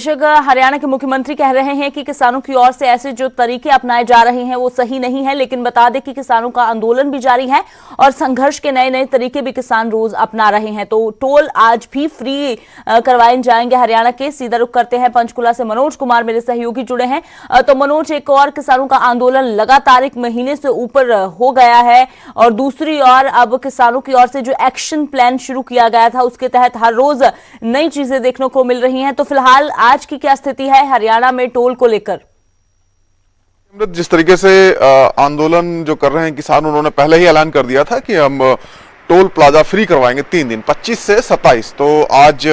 हरियाणा के मुख्यमंत्री कह रहे हैं कि किसानों की ओर से ऐसे जो तरीके अपनाए जा रहे हैं वो सही नहीं है, लेकिन बता दें कि किसानों का आंदोलन भी जारी है और संघर्ष के नए नए तरीके भी किसान रोज अपना रहे हैं। तो टोल आज भी फ्री करवाए जाएंगे हरियाणा के। सीधा रुख करते हैं पंचकुला से मनोज कुमार मेरे सहयोगी जुड़े हैं। तो मनोज, एक और किसानों का आंदोलन लगातार एक महीने से ऊपर हो गया है और दूसरी ओर अब किसानों की ओर से जो एक्शन प्लान शुरू किया गया था उसके तहत हर रोज नई चीजें देखने को मिल रही हैं। तो फिलहाल आज की क्या स्थिति है हरियाणा में टोल को लेकर? जिस तरीके से आंदोलन जो कर रहे हैं किसान, उन्होंने पहले ही ऐलान कर दिया था कि हम टोल प्लाजा फ्री करवाएंगे 3 दिन 25 से 27। तो आज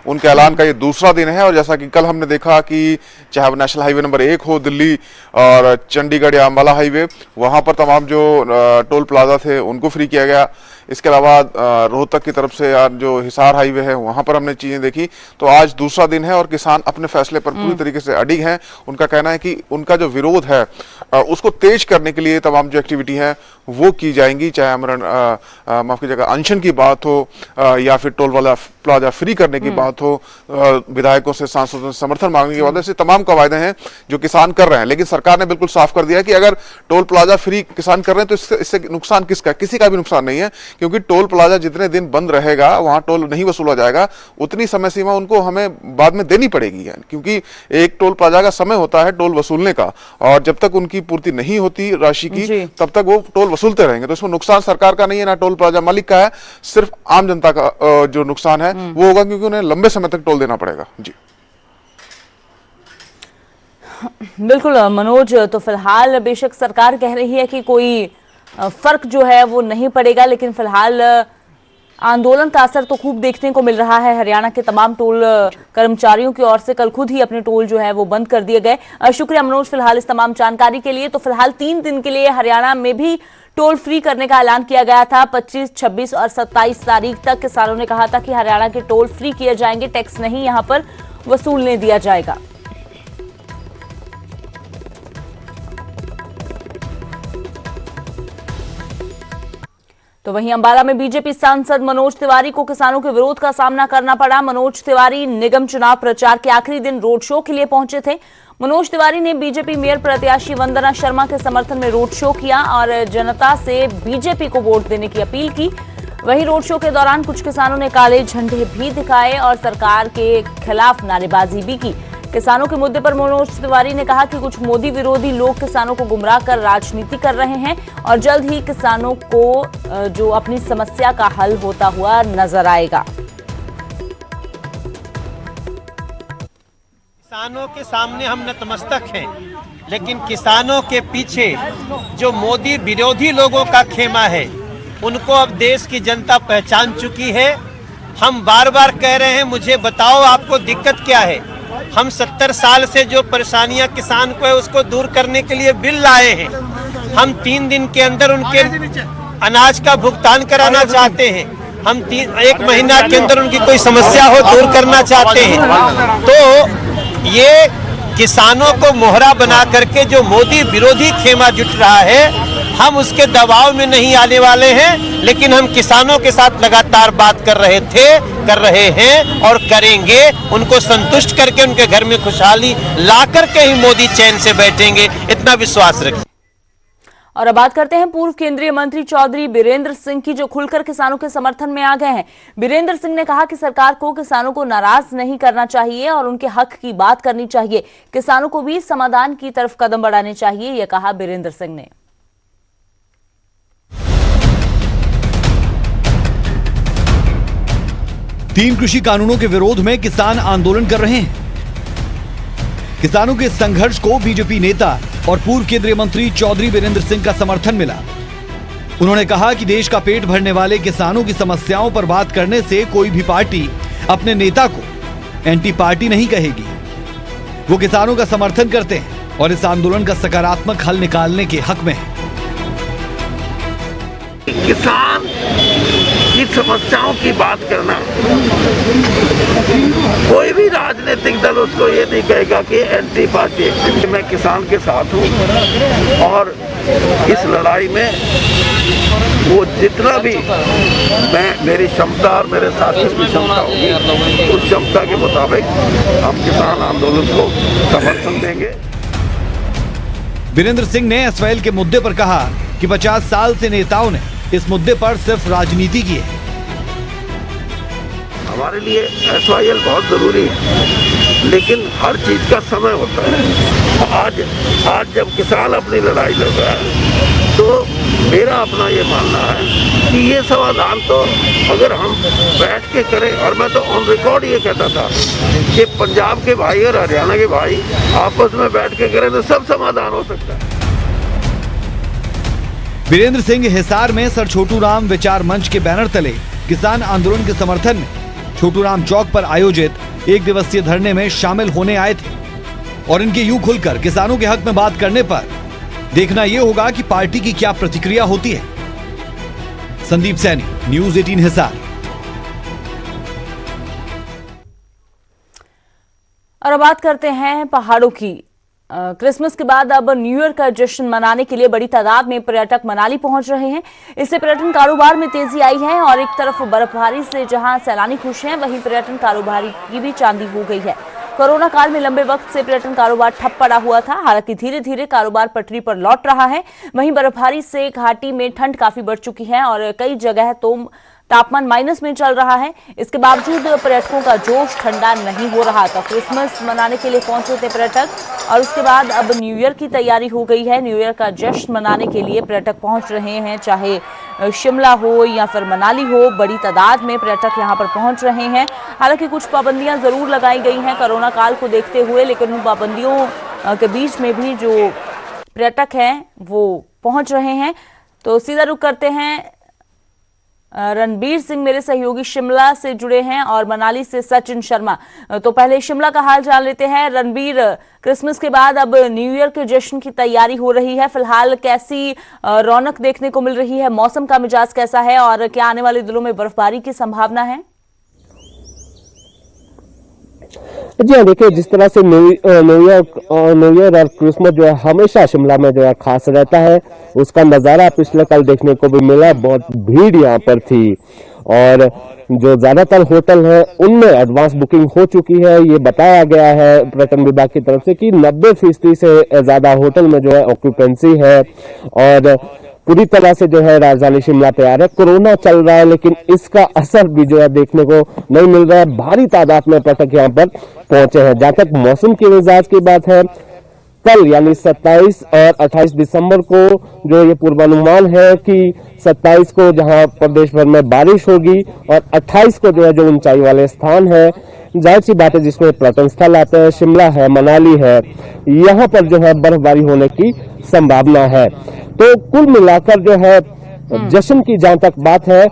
उनके ऐलान का ये दूसरा दिन है और जैसा कि कल हमने देखा कि चाहे वो नेशनल हाईवे नंबर 1 हो दिल्ली और चंडीगढ़ या अंबाला हाईवे, वहां पर तमाम जो टोल प्लाजा थे उनको फ्री किया गया। इसके अलावा रोहतक की तरफ से यार जो हिसार हाईवे है वहां पर हमने चीजें देखी। तो आज दूसरा दिन है और किसान अपने फैसले पर पूरी तरीके से अडिग हैं। उनका कहना है कि उनका जो विरोध है उसको तेज करने के लिए तमाम जो एक्टिविटी है वो की जाएंगी, चाहे आमरण माफ कीजिएगा अनशन की बात हो या फिर टोल वाला प्लाजा फ्री करने की बात हो, विधायकों से सांसदों से समर्थन मांगने की बात है। ऐसे तमाम कवायदे हैं जो किसान कर रहे हैं, लेकिन सरकार ने बिल्कुल साफ कर दिया कि अगर टोल प्लाजा फ्री किसान कर रहे हैं तो इससे नुकसान किसका? किसी का भी नुकसान नहीं है, क्योंकि टोल प्लाजा जितने दिन बंद रहेगा वहां टोल नहीं वसूला जाएगा, उतनी समय सीमा उनको हमें बाद में देनी पड़ेगी। क्योंकि एक टोल प्लाजा का समय होता है टोल वसूलने का, और जब तक उनकी पूर्ति नहीं होती राशि की तब तक वो टोल वसूलते रहेंगे। तो इसमें नुकसान सरकार का नहीं है, ना टोल प्लाजा मालिक का है, सिर्फ आम जनता का जो नुकसान है वो होगा, क्योंकि उन्हें लंबे समय तक टोल देना पड़ेगा। जी बिल्कुल मनोज, तो फिलहाल बेशक सरकार कह रही है कि कोई फर्क जो है वो नहीं पड़ेगा, लेकिन फिलहाल आंदोलन का असर तो खूब देखने को मिल रहा है। हरियाणा के तमाम टोल कर्मचारियों की ओर से कल खुद ही अपने टोल जो है वो बंद कर दिए गए। शुक्रिया मनोज फिलहाल इस तमाम जानकारी के लिए। तो फिलहाल 3 दिन के लिए हरियाणा में भी टोल फ्री करने का ऐलान किया गया था। 25, 26 और 27 तारीख तक किसानों ने कहा था कि हरियाणा के टोल फ्री किए जाएंगे, टैक्स नहीं यहां पर वसूलने दिया जाएगा। तो वहीं अंबाला में बीजेपी सांसद मनोज तिवारी को किसानों के विरोध का सामना करना पड़ा। मनोज तिवारी निगम चुनाव प्रचार के आखिरी दिन रोड शो के लिए पहुंचे थे। मनोज तिवारी ने बीजेपी मेयर प्रत्याशी वंदना शर्मा के समर्थन में रोड शो किया और जनता से बीजेपी को वोट देने की अपील की। वहीं रोड शो के दौरान कुछ किसानों ने काले झंडे भी दिखाए और सरकार के खिलाफ नारेबाजी भी की। किसानों के मुद्दे पर मनोज तिवारी ने कहा कि कुछ मोदी विरोधी लोग किसानों को गुमराह कर राजनीति कर रहे हैं और जल्द ही किसानों को जो अपनी समस्या का हल होता हुआ नजर आएगा। किसानों के सामने हम नतमस्तक हैं, लेकिन किसानों के पीछे जो मोदी विरोधी लोगों का खेमा है उनको अब देश की जनता पहचान चुकी है। हम बार बार कह रहे हैं, मुझे बताओ आपको दिक्कत क्या है। हम 70 साल से जो परेशानियां किसान को है उसको दूर करने के लिए बिल लाए हैं। हम 3 दिन के अंदर उनके अनाज का भुगतान कराना चाहते हैं। हम 1 महीना के अंदर उनकी कोई समस्या हो दूर करना चाहते हैं। तो ये किसानों को मोहरा बना करके जो मोदी विरोधी खेमा जुट रहा है, हम उसके दबाव में नहीं आने वाले हैं, लेकिन हम किसानों के साथ लगातार बात कर रहे थे, कर रहे हैं और करेंगे। उनको संतुष्ट करके उनके घर में खुशहाली ला करके ही मोदी चैन से बैठेंगे, इतना विश्वास रखें। और अब बात करते हैं पूर्व केंद्रीय मंत्री चौधरी बीरेंद्र सिंह की, जो खुलकर किसानों के समर्थन में आ गए हैं। बीरेंद्र सिंह ने कहा कि सरकार को किसानों को नाराज नहीं करना चाहिए और उनके हक की बात करनी चाहिए। किसानों को भी समाधान की तरफ कदम बढ़ाने चाहिए, यह कहा बीरेंद्र सिंह ने। 3 कृषि कानूनों के विरोध में किसान आंदोलन कर रहे हैं। किसानों के संघर्ष को बीजेपी नेता और पूर्व केंद्रीय मंत्री चौधरी बीरेंद्र सिंह का समर्थन मिला। उन्होंने कहा कि देश का पेट भरने वाले किसानों की समस्याओं पर बात करने से कोई भी पार्टी अपने नेता को एंटी पार्टी नहीं कहेगी। वो किसानों का समर्थन करते हैं और इस आंदोलन का सकारात्मक हल निकालने के हक में है। किसान की समस्याओं की बात करना, कोई भी राजनीतिक दल उसको ये नहीं कहेगा कि एंटी पार्टी। मैं किसान के साथ हूँ और इस लड़ाई में वो जितना भी मेरी क्षमता और मेरे साथियों की क्षमता होगी उस क्षमता के मुताबिक हम किसान आंदोलन को समर्थन देंगे। वीरेंद्र सिंह ने एसवाईएल के मुद्दे पर कहा कि 50 साल से नेताओं ने इस मुद्दे पर सिर्फ राजनीति की है। हमारे लिए एसवाईएल बहुत जरूरी है, लेकिन हर चीज का समय होता है। आज जब किसान अपनी लड़ाई लड़ रहा है तो मेरा अपना ये मानना है कि ये समाधान तो अगर हम बैठ के करें, और मैं तो ऑन रिकॉर्ड ये कहता था कि पंजाब के भाई और हरियाणा के भाई आपस में बैठ के करें तो सब समाधान हो सकता है। वीरेंद्र सिंह हिसार में सर छोटू राम विचार मंच के बैनर तले किसान आंदोलन के समर्थन में छोटू राम चौक पर आयोजित एक दिवसीय धरने में शामिल होने आए थे और इनके यूं खुलकर किसानों के हक में बात करने पर देखना यह होगा कि पार्टी की क्या प्रतिक्रिया होती है। संदीप सैनी, न्यूज 18 हिसार। और अब बात करते हैं पहाड़ों की। क्रिसमस के बाद अब न्यू ईयर का जश्न मनाने के लिए बड़ी तादाद में पर्यटक मनाली पहुंच रहे हैं। इससे पर्यटन कारोबार में तेजी आई है और एक तरफ बर्फबारी से जहां सैलानी खुश हैं, वहीं पर्यटन कारोबारी की भी चांदी हो गई है। कोरोना काल में लंबे वक्त से पर्यटन कारोबार ठप पड़ा हुआ था, हालांकि धीरे धीरे कारोबार पटरी पर लौट रहा है। वहीं बर्फबारी से घाटी में ठंड काफी बढ़ चुकी है और कई जगह तो तापमान माइनस में चल रहा है। इसके बावजूद पर्यटकों का जोश ठंडा नहीं हो रहा। तो क्रिसमस मनाने के लिए पहुंचे थे पर्यटक और उसके बाद अब न्यू ईयर की तैयारी हो गई है। न्यू ईयर का जश्न मनाने के लिए पर्यटक पहुंच रहे हैं, चाहे शिमला हो या फिर मनाली हो, बड़ी तादाद में पर्यटक यहां पर पहुंच रहे हैं। हालांकि कुछ पाबंदियां जरूर लगाई गई हैं कोरोना काल को देखते हुए, लेकिन उन पाबंदियों के बीच में भी जो पर्यटक हैं वो पहुंच रहे हैं। तो सीधा रुख करते हैं, रणबीर सिंह मेरे सहयोगी शिमला से जुड़े हैं और मनाली से सचिन शर्मा। तो पहले शिमला का हाल जान लेते हैं। रणबीर, क्रिसमस के बाद अब न्यू ईयर के जश्न की तैयारी हो रही है, फिलहाल कैसी रौनक देखने को मिल रही है, मौसम का मिजाज कैसा है और क्या आने वाले दिनों में बर्फबारी की संभावना है? जी हाँ, देखिए जिस तरह से न्यू ईयर और क्रिसमस जो है हमेशा शिमला में जो है खास रहता है, उसका नज़ारा पिछले कल देखने को भी मिला। बहुत भीड़ यहाँ पर थी और जो ज्यादातर होटल है उनमें एडवांस बुकिंग हो चुकी है। ये बताया गया है पर्यटन विभाग की तरफ से कि 90% से ज्यादा होटल में जो है ऑक्यूपेंसी है और पूरी तरह से जो है राजधानी शिमला तैयार है। कोरोना चल रहा है लेकिन इसका असर भी जो है देखने को नहीं मिल रहा है। भारी तादाद में पर्यटक यहाँ पर पहुंचे हैं। जहां तक मौसम की मिजाज की बात है, कल यानी 27 और 28 दिसंबर को जो ये पूर्वानुमान है कि 27 को जहां प्रदेश भर में बारिश होगी और 28 को जो है जो ऊंचाई वाले स्थान है, जाहिर सी बात है जिसमें पर्यटन स्थल आते हैं, शिमला है, मनाली है, यहाँ पर जो है बर्फबारी होने की संभावना है। तो कुल मिलाकर जो है जश्न की जहां तक बात है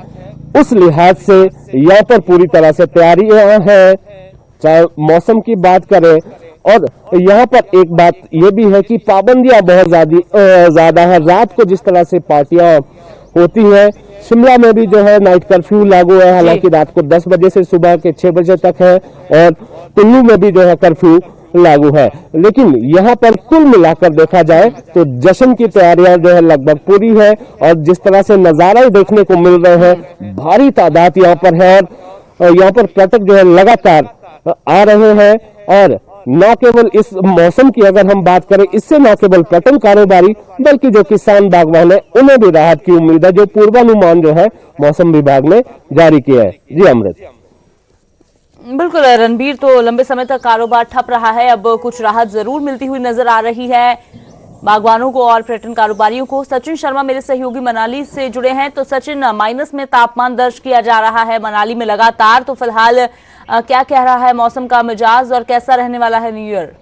उस लिहाज से यहाँ पर पूरी तरह से तैयारियां हैं। चाहे मौसम की बात करें और यहाँ पर एक बात ये भी है कि पाबंदियां बहुत ज्यादा है। रात को जिस तरह से पार्टियां होती हैं, शिमला में भी जो है नाइट कर्फ्यू लागू है, हालांकि रात को 10 बजे से सुबह के 6 बजे तक है और कुल्लू में भी जो है कर्फ्यू लागू है। लेकिन यहाँ पर कुल मिलाकर देखा जाए तो जश्न की तैयारियां जो है लगभग पूरी है और जिस तरह से नजारा देखने को मिल रहे हैं, भारी तादाद यहाँ पर है और यहाँ पर पर्यटक जो है लगातार आ रहे हैं। और न केवल इस मौसम की अगर हम बात करें, इससे न केवल पर्यटन कारोबारी बल्कि जो किसान बागवान है उन्हें भी राहत की उम्मीद है, जो पूर्वानुमान जो है मौसम विभाग ने जारी किया है। जी अमृत। बिल्कुल रणबीर, तो लंबे समय तक कारोबार ठप रहा है, अब कुछ राहत जरूर मिलती हुई नजर आ रही है बागवानों को और पर्यटन कारोबारियों को। सचिन शर्मा मेरे सहयोगी मनाली से जुड़े हैं। तो सचिन, माइनस में तापमान दर्ज किया जा रहा है मनाली में लगातार, तो फिलहाल क्या कह रहा है मौसम का मिजाज और कैसा रहने वाला है न्यू ईयर?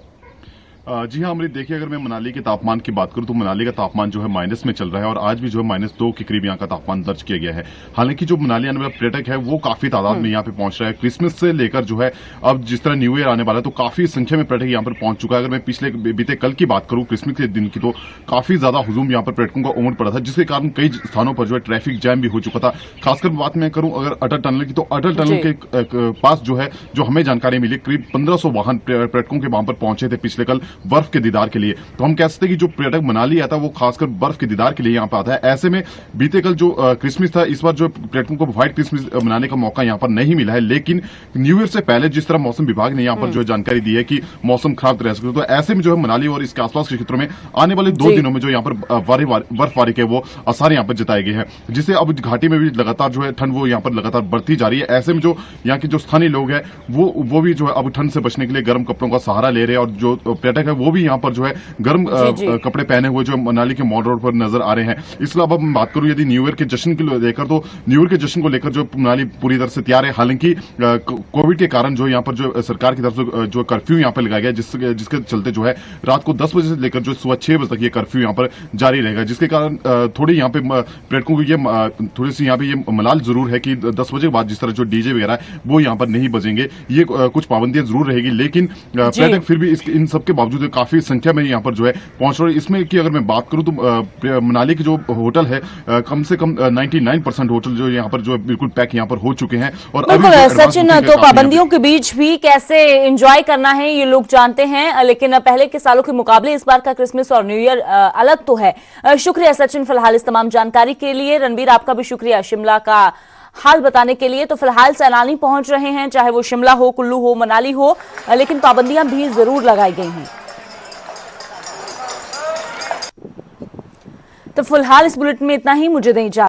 जी हाँ अमृत, देखिए अगर मैं मनाली के तापमान की बात करूं तो मनाली का तापमान जो है माइनस में चल रहा है और आज भी जो है -2 के करीब यहाँ का तापमान दर्ज किया गया है। हालांकि जो मनाली आने वाला पर्यटक है वो काफी तादाद में यहाँ पे पहुंच रहा है। क्रिसमस से लेकर जो है अब जिस तरह न्यू ईयर आने वाला है तो काफी संख्या में पर्यटक यहाँ पर पहुंच चुका है। अगर मैं बीते कल की बात करूं क्रिसमस के दिन की, तो काफी ज्यादा हुजूम यहाँ पर पर्यटकों का उमड़ पड़ा था, जिसके कारण कई स्थानों पर जो है ट्रैफिक जैम भी हो चुका था। खासकर बात मैं करूं अगर अटल टनल की, तो अटल टनल के पास जो है जो हमें जानकारी मिली करीब 1500 वाहन पर्यटकों के वहां पर पहुंचे थे पिछले कल, बर्फ के दीदार के लिए। तो हम कह सकते हैं कि जो पर्यटक मनाली आता है वो खासकर बर्फ के दीदार के लिए यहाँ पे आता है। ऐसे में बीते कल जो क्रिसमस था, इस बार जो पर्यटकों को व्हाइट क्रिसमस मनाने का मौका यहाँ पर नहीं मिला है, लेकिन न्यू ईयर से पहले जिस तरह मौसम विभाग ने यहाँ पर जो जानकारी दी है कि मौसम खराब रह सकता है, तो ऐसे में जो है मनाली और इसके आसपास के क्षेत्रों में आने वाले 2 दिनों में जो यहाँ पर बर्फबारी के वो आसार यहाँ पर जताए गए हैं, जिससे अब घाटी में भी लगातार जो है ठंड वो यहाँ पर लगातार बढ़ती जा रही है। ऐसे में जो यहाँ के जो स्थानीय लोग हैं वो भी जो है अब ठंड से बचने के लिए गर्म कपड़ों का सहारा ले रहे हैं, और जो पर्यटक है वो भी यहाँ पर जो है गर्म कपड़े पहने हुए जो मनाली के मॉल रोड पर नजर आ रहे हैं। इसके अलावा मैं बात करूं यदि न्यू ईयर के जश्न को लेकर, तो न्यू ईयर के जश्न को लेकर जो मनाली पूरी तरह से तैयार है। हालांकि कोविड के कारण जो यहाँ पर जो सरकार की तरफ से जो कर्फ्यू यहाँ पर लगाया गया, जिसके चलते जो है रात को 10 बजे से लेकर जो सुबह 6 बजे तक ये कर्फ्यू यहाँ पर जारी रहेगा, जिसके कारण थोड़ी यहाँ पे पर्यटकों को ये थोड़ी सी यहाँ पे ये मलाल जरूर है कि 10 बजे के बाद जिस तरह जो डीजे वगैरह है वो यहाँ पर नहीं बजेंगे। ये कुछ पाबंदियां जरूर रहेगी, लेकिन पर्यटक फिर भी इन सब के बावजूद काफी संख्या में यहाँ पर जो है पहुंच रहे हैं। इसमें की अगर मैं बात करूं तो मनाली के जो होटल है कम से कम 99% होटल जो यहाँ पर जो बिल्कुल पैक यहाँ पर हो चुके हैं। और सचिन, तो पाबंदियों के बीच भी कैसे एंजॉय करना है ये लोग जानते हैं, लेकिन पहले के सालों के मुकाबले इस बार का क्रिसमस और न्यू ईयर अलग तो है। शुक्रिया सचिन फिलहाल इस तमाम जानकारी के लिए। रणबीर, आपका भी शुक्रिया शिमला का हाल बताने के लिए। तो फिलहाल सैलानी पहुंच रहे हैं, चाहे वो शिमला हो, कुल्लू हो, मनाली हो, लेकिन पाबंदियां भी जरूर लगाई गई हैं। तो फिलहाल इस बुलेटिन में इतना ही, मुझे दें इजाजत।